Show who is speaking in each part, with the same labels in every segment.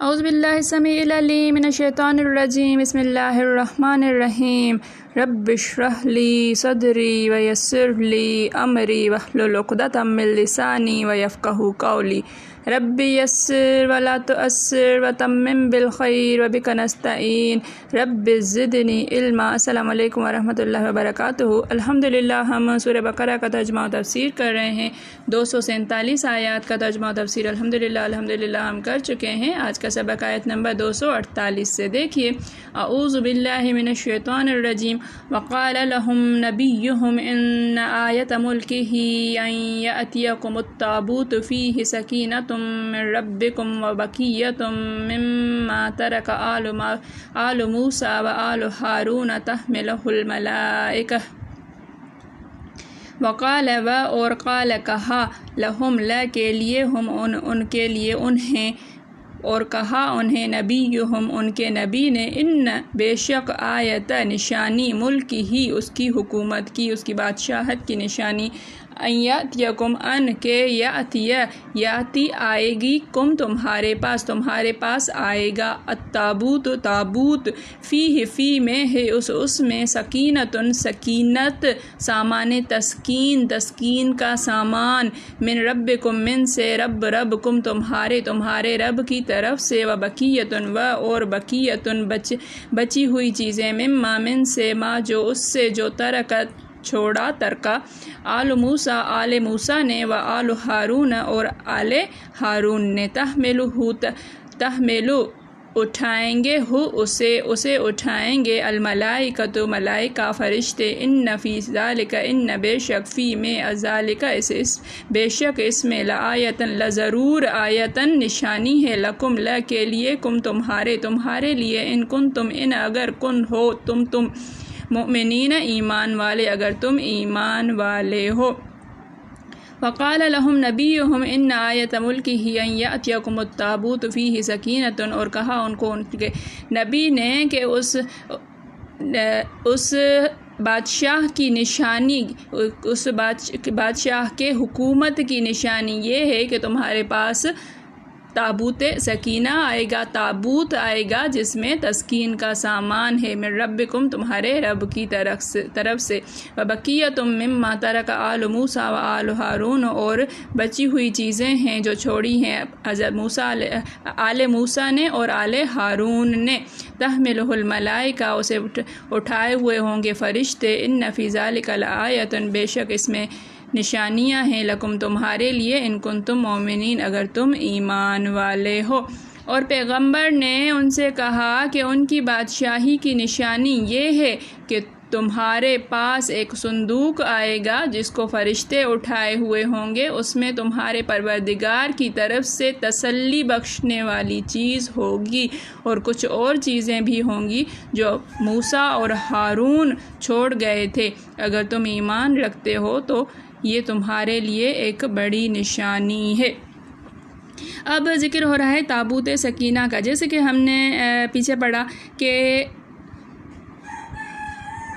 Speaker 1: اعوذ باللہ السمیع العلیم من الشیطان الرجیم بسم اللہ الرحمن الرحیم رب اشرح لی صدری ویسر لی امری واحلل عقدۃ من لسانی ویفقہوا قولی رب یسر ولا تؤثر وتمم بالخیر وبک نستعین رب زدنی علما۔ السلام علیکم ورحمۃ اللہ وبرکاتہ۔ الحمدللہ ہم سورہ بقرہ کا ترجمہ و تفسیر کر رہے ہیں۔ 247 آیات کا ترجمہ و تفسیر الحمدللہ ہم کر چکے ہیں۔ آج کا سبق آیت نمبر 248 سے دیکھیے۔ اعوذ باللہ من الشیطان الرجیم وقال لهم نبیہم ان آیت ملکہ ان یأتیکم التابوت فیہ سکینۃ من ربکم وبقیۃ مما ترک آل موسیٰ وآل ہارون تحملہ الملائکہ وقال اور قال کہا لہم لا کے لیے ہم ان کے لیے انہیں اور کہا انہیں نبیہم ان کے نبی نے ان بے شک آیت نشانی ملک ہی اس کی حکومت کی اس کی بادشاہت کی نشانی ان یاتیکم ان کے یاتی آئے گی کم تمہارے پاس آئے گا التابوت تابوت فی میں ہے اس میں سکینت سامان تسکین کا سامان من ربکم من سے ربکم تمہارے رب کی طرف سے وبقیۃ اور بقیۃ بچی ہوئی چیزیں مما من سے ما جو اس سے جو ترکت چھوڑا ترکا آل موسیٰ نے و آل ہارون اور آل ہارون نے تحملو اٹھائیں گے اسے اٹھائیں گے الملائکۃ ملائکہ فرشتے ان فی ذالک ان بے شک فی میں ذالک بے شک اس میں لآیتن لضرور آیتن نشانی ہے لکم لا کے لیے کم تمہارے لیے ان کنتم ان اگر کن ہو تم مؤمنین ایمان والے اگر تم ایمان والے ہو۔ وقال لهم نبیہم ان آیت ملکہ ان یأتیکم التابوت فیہ سکینۃ اور کہا ان کو ان کے نبی نے کہ اس بادشاہ کی نشانی اس بادشاہ کے حکومت کی نشانی یہ ہے کہ تمہارے پاس تابوت سکینہ آئے گا، تابوت آئے گا جس میں تسکین کا سامان ہے من ربکم تمہارے رب کی طرف سے وبقیۃ مما ترک آل موسیٰ و آل ہارون اور بچی ہوئی چیزیں ہیں جو چھوڑی ہیں حضرت آل موسیٰ نے اور آل ہارون نے تحملہ الملائکہ اسے اٹھائے ہوئے ہوں گے فرشتے ان فی ذالک لآیۃ بے شک اس میں نشانیاں ہیں لکم تمہارے لیے ان کنتم مومنین اگر تم ایمان والے ہو۔ اور پیغمبر نے ان سے کہا کہ ان کی بادشاہی کی نشانی یہ ہے کہ تمہارے پاس ایک صندوق آئے گا جس کو فرشتے اٹھائے ہوئے ہوں گے، اس میں تمہارے پروردگار کی طرف سے تسلی بخشنے والی چیز ہوگی اور کچھ اور چیزیں بھی ہوں گی جو موسیٰ اور ہارون چھوڑ گئے تھے۔ اگر تم ایمان رکھتے ہو تو یہ تمہارے لیے ایک بڑی نشانی ہے۔ اب ذکر ہو رہا ہے تابوت سکینہ کا، جیسے کہ ہم نے پیچھے پڑھا کہ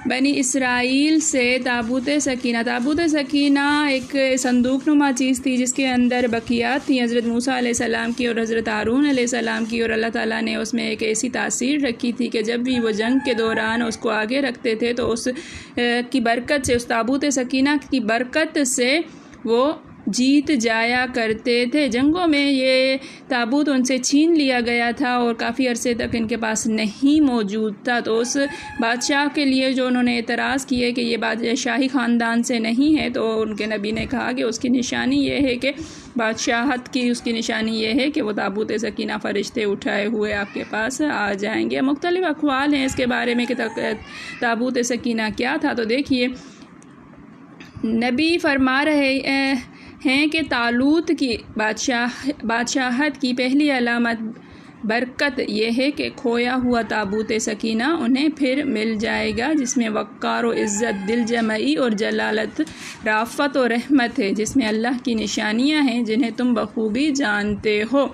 Speaker 1: بنی اسرائیل سے تابوت سکینہ ایک صندوق نما چیز تھی جس کے اندر بقیات تھیں حضرت موسیٰ علیہ السلام کی اور حضرت ہارون علیہ السلام کی، اور اللہ تعالیٰ نے اس میں ایک ایسی تاثیر رکھی تھی کہ جب بھی وہ جنگ کے دوران اس کو آگے رکھتے تھے تو اس کی برکت سے، اس تابوت سکینہ کی برکت سے وہ جیت جایا کرتے تھے۔ جنگوں میں یہ تابوت ان سے چھین لیا گیا تھا اور کافی عرصے تک ان کے پاس نہیں موجود تھا، تو اس بادشاہ کے لیے جو انہوں نے اعتراض کیے کہ یہ شاہی خاندان سے نہیں ہے، تو ان کے نبی نے کہا کہ اس کی نشانی یہ ہے کہ بادشاہت کی اس کی نشانی یہ ہے کہ وہ تابوت سکینہ فرشتے اٹھائے ہوئے آپ کے پاس آ جائیں گے۔ مختلف اقوال ہیں اس کے بارے میں کہ تابوت سکینہ کیا تھا، تو دیکھیے نبی فرما رہے ہیں کہ طالوت کی بادشاہت کی پہلی علامت برکت یہ ہے کہ کھویا ہوا تابوت سکینہ انہیں پھر مل جائے گا، جس میں وقار و عزت، دل جمعی اور جلالت، رافت و رحمت ہے، جس میں اللہ کی نشانیاں ہیں جنہیں تم بخوبی جانتے ہو۔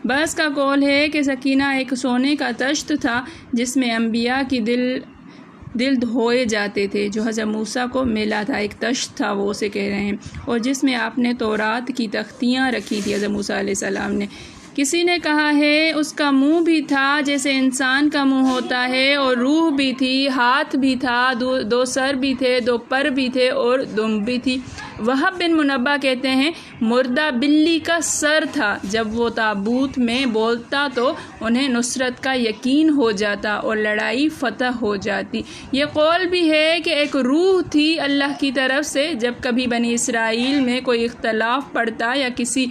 Speaker 1: بعض کا قول ہے کہ سکینہ ایک سونے کا تشت تھا جس میں انبیاء کی دل دھوئے جاتے تھے، جو حضرت موسیٰ کو ملا تھا، ایک تشت تھا وہ اسے کہہ رہے ہیں، اور جس میں آپ نے تورات کی تختیاں رکھی تھی حضرت موسیٰ علیہ السلام نے۔ کسی نے کہا ہے اس کا منہ بھی تھا جیسے انسان کا منہ ہوتا ہے، اور روح بھی تھی، ہاتھ بھی تھا، دو سر بھی تھے، دو پر بھی تھے اور دم بھی تھی۔ وہب بن منبہ کہتے ہیں مردہ بلی کا سر تھا، جب وہ تابوت میں بولتا تو انہیں نصرت کا یقین ہو جاتا اور لڑائی فتح ہو جاتی۔ یہ قول بھی ہے کہ ایک روح تھی اللہ کی طرف سے، جب کبھی بنی اسرائیل میں کوئی اختلاف پڑتا یا کسی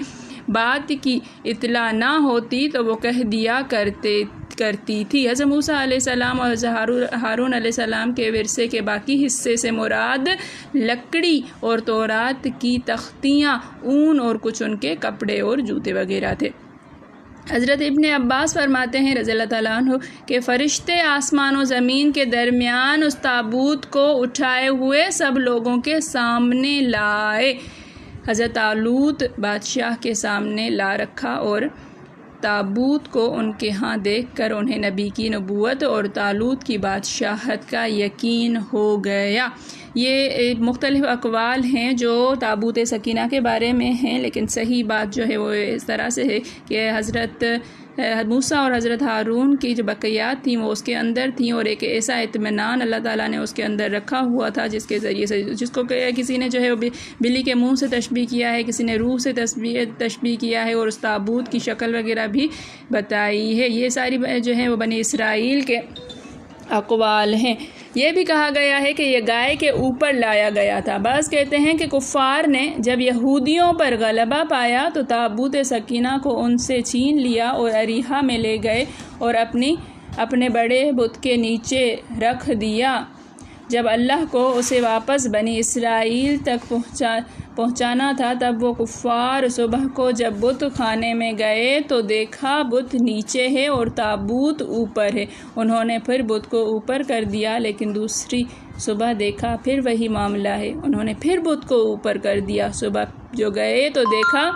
Speaker 1: بات کی اطلاع نہ ہوتی تو وہ کہہ دیا کرتی تھی۔ حضرت موسیٰ علیہ السلام اور حضرت ہارون علیہ السلام کے ورثے کے باقی حصے سے مراد لکڑی اور تورات کی تختیاں، اون اور کچھ ان کے کپڑے اور جوتے وغیرہ تھے۔ حضرت ابن عباس فرماتے ہیں رضی اللہ تعالیٰ عنہ کہ فرشتے آسمان و زمین کے درمیان اس تابوت کو اٹھائے ہوئے سب لوگوں کے سامنے لائے۔ حضرت طالوت بادشاہ کے سامنے لا رکھا اور تابوت کو ان کے ہاں دیکھ کر انہیں نبی کی نبوت اور طالوت کی بادشاہت کا یقین ہو گیا۔ یہ مختلف اقوال ہیں جو تابوت سکینہ کے بارے میں ہیں، لیکن صحیح بات جو ہے وہ اس طرح سے ہے کہ حضرت موسیٰ اور حضرت ہارون کی جو بقیات تھیں وہ اس کے اندر تھیں، اور ایک ایسا اطمینان اللہ تعالیٰ نے اس کے اندر رکھا ہوا تھا جس کے ذریعے سے، جس کو کسی نے جو ہے بلی کے منہ سے تشبیہ کیا ہے، کسی نے روح سے تشبیہ کیا ہے، اور اس تابوت کی شکل وغیرہ بھی بتائی ہے۔ یہ ساری جو ہیں وہ بنی اسرائیل کے اقوال ہیں۔ یہ بھی کہا گیا ہے کہ یہ گائے کے اوپر لایا گیا تھا۔ بعض کہتے ہیں کہ کفار نے جب یہودیوں پر غلبہ پایا تو تابوت سکینہ کو ان سے چھین لیا اور اریحہ میں لے گئے اور اپنے بڑے بت کے نیچے رکھ دیا۔ جب اللہ کو اسے واپس بنی اسرائیل تک پہنچانا تھا تب وہ کفار صبح کو جب بت خانے میں گئے تو دیکھا بت نیچے ہے اور تابوت اوپر ہے۔ انہوں نے پھر بت کو اوپر کر دیا، لیکن دوسری صبح دیکھا پھر وہی معاملہ ہے، انہوں نے پھر بت کو اوپر کر دیا۔ صبح جو گئے تو دیکھا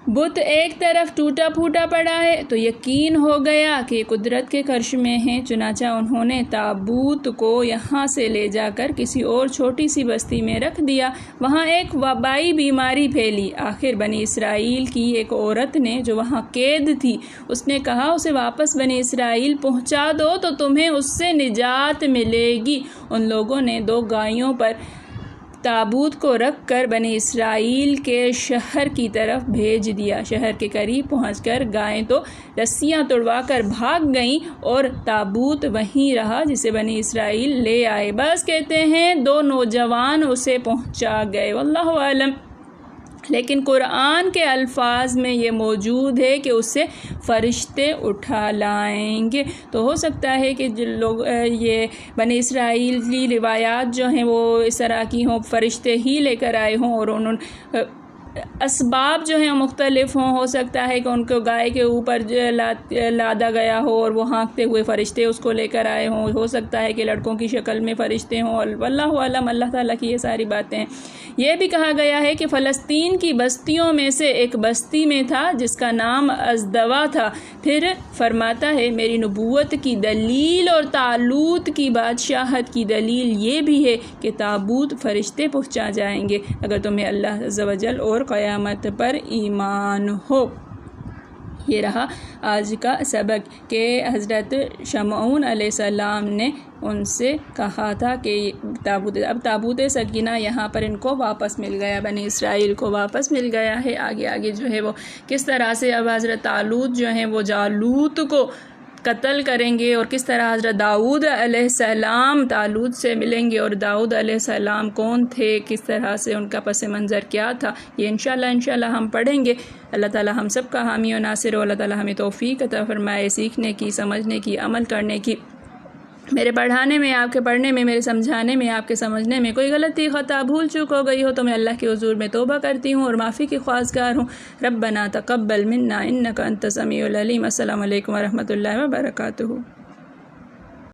Speaker 1: بت ایک طرف ٹوٹا پھوٹا پڑا ہے، تو یقین ہو گیا کہ قدرت کے کرشمے ہیں۔ چنانچہ انہوں نے تابوت کو یہاں سے لے جا کر کسی اور چھوٹی سی بستی میں رکھ دیا۔ وہاں ایک وبائی بیماری پھیلی۔ آخر بنی اسرائیل کی ایک عورت نے جو وہاں قید تھی، اس نے کہا اسے واپس بنی اسرائیل پہنچا دو تو تمہیں اس سے نجات ملے گی۔ ان لوگوں نے 2 گائیوں پر تابوت کو رکھ کر بنی اسرائیل کے شہر کی طرف بھیج دیا۔ شہر کے قریب پہنچ کر گائیں تو رسیاں توڑوا کر بھاگ گئیں اور تابوت وہیں رہا جسے بنی اسرائیل لے آئے۔ بس کہتے ہیں 2 نوجوان اسے پہنچا گئے، واللہ اعلم، لیکن قرآن کے الفاظ میں یہ موجود ہے کہ اسے فرشتے اٹھا لائیں گے۔ تو ہو سکتا ہے کہ جو لوگ یہ بنی اسرائیلی روایات جو ہیں وہ اس طرح کی ہوں، فرشتے ہی لے کر آئے ہوں، اور انہوں اسباب جو ہیں مختلف ہوں۔ ہو سکتا ہے کہ ان کو گائے کے اوپر لادا گیا ہو اور وہ ہانکتے ہوئے فرشتے اس کو لے کر آئے ہوں۔ ہو سکتا ہے کہ لڑکوں کی شکل میں فرشتے ہوں، واللہ اعلم، اللہ تعالیٰ کی یہ ساری باتیں ہیں۔ یہ بھی کہا گیا ہے کہ فلسطین کی بستیوں میں سے ایک بستی میں تھا جس کا نام ازدوا تھا۔ پھر فرماتا ہے میری نبوت کی دلیل اور طالوت کی بادشاہت کی دلیل یہ بھی ہے کہ تابوت فرشتے پہنچا جائیں گے اگر تمہیں اللہ عز و جل اور قیامت پر ایمان ہو۔ یہ رہا آج کا سبق کہ حضرت شمعون علیہ السلام نے ان سے کہا تھا کہ اب تابوت سکینہ یہاں پر ان کو واپس مل گیا، بنی اسرائیل کو واپس مل گیا ہے۔ آگے جو ہے وہ کس طرح سے اب حضرت طالوت جو ہیں وہ جالوت کو قتل کریں گے، اور کس طرح حضرت داؤد علیہ السلام طالوت سے ملیں گے، اور داؤد علیہ السلام کون تھے، کس طرح سے ان کا پس منظر کیا تھا، یہ انشاءاللہ ہم پڑھیں گے۔ اللہ تعالی ہم سب کا حامی و ناصر ہو، اللہ تعالی ہمیں توفیق عطا فرمائے سیکھنے کی، سمجھنے کی، عمل کرنے کی۔ میرے پڑھانے میں، آپ کے پڑھنے میں، میرے سمجھانے میں، آپ کے سمجھنے میں کوئی غلطی، خطا، بھول چوک ہو گئی ہو تو میں اللہ کے حضور میں توبہ کرتی ہوں اور معافی کی خواستگار ہوں۔ ربنا تقبل منا انک انت السمیع العلیم۔ السلام علیکم ورحمۃ اللہ وبرکاتہ۔